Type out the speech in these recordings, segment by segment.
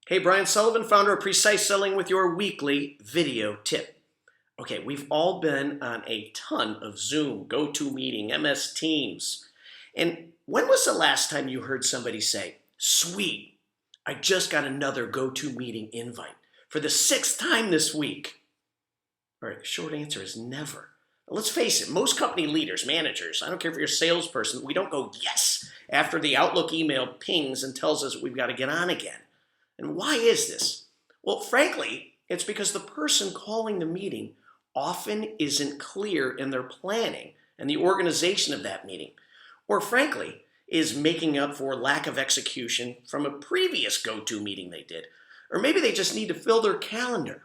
Hey, Brian Sullivan, founder of Precise Selling with your weekly video tip. Okay, we've all been on a ton of Zoom, GoToMeeting, MS Teams. And when was the last time you heard somebody say, "Sweet, I just got another GoToMeeting invite for the 6th time this week"? All right, the short answer is never. Let's face it, most company leaders, managers, I don't care if you're a salesperson, we don't go yes after the Outlook email pings and tells us we've got to get on again. And why is this? Well, frankly, it's because the person calling the meeting often isn't clear in their planning and the organization of that meeting, or frankly, is making up for lack of execution from a previous go-to meeting they did, or maybe they just need to fill their calendar.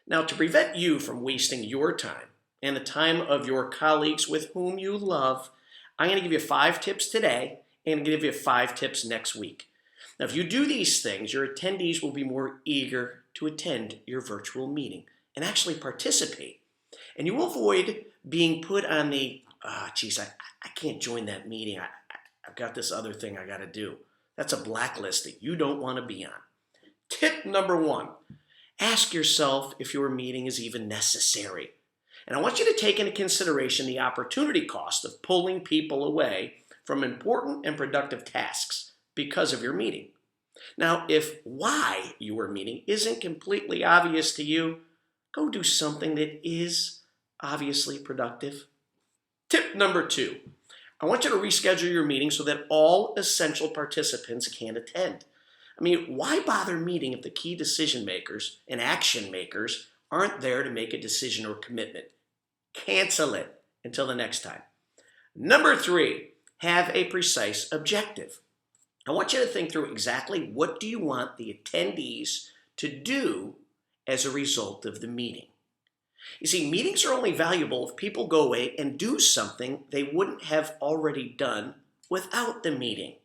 Now, to prevent you from wasting your time and the time of your colleagues with whom you love, I'm going to give you 5 tips today and give you 5 tips next week. Now, if you do these things, your attendees will be more eager to attend your virtual meeting and actually participate. And you will avoid being put on the, I can't join that meeting. I've got this other thing I got to do. That's a blacklist that you don't want to be on. Tip number 1, ask yourself if your meeting is even necessary. And I want you to take into consideration the opportunity cost of pulling people away from important and productive tasks because of your meeting. Now, if why you are meeting isn't completely obvious to you, go do something that is obviously productive. Tip number 2, I want you to reschedule your meeting so that all essential participants can attend. I mean, why bother meeting if the key decision makers and action makers aren't there to make a decision or commitment? Cancel it until the next time. Number 3, have a precise objective. I want you to think through exactly what do you want the attendees to do as a result of the meeting. You see, meetings are only valuable if people go away and do something they wouldn't have already done without the meeting.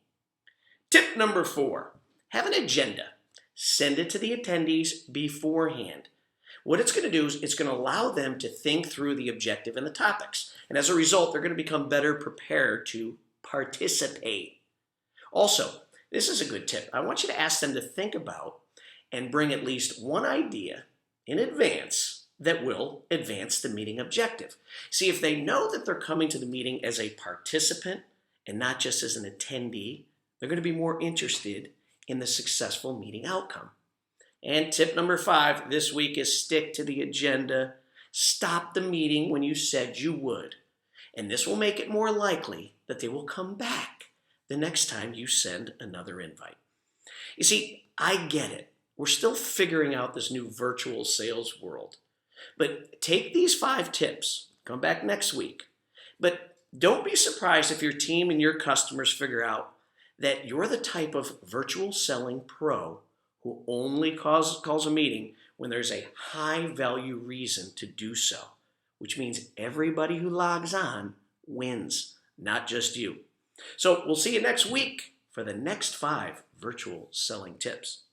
Tip number 4, have an agenda. Send it to the attendees beforehand. What it's going to do is it's going to allow them to think through the objective and the topics. And as a result, they're going to become better prepared to participate. Also, this is a good tip. I want you to ask them to think about and bring at least one idea in advance that will advance the meeting objective. See, if they know that they're coming to the meeting as a participant and not just as an attendee, they're going to be more interested in the successful meeting outcome. And tip number 5 this week is stick to the agenda. Stop the meeting when you said you would. And this will make it more likely that they will come back the next time you send another invite. You see, I get it. We're still figuring out this new virtual sales world. But take these 5 tips, come back next week. But don't be surprised if your team and your customers figure out that you're the type of virtual selling pro who only calls a meeting when there's a high value reason to do so, which means everybody who logs on wins, not just you. So we'll see you next week for the next 5 virtual selling tips.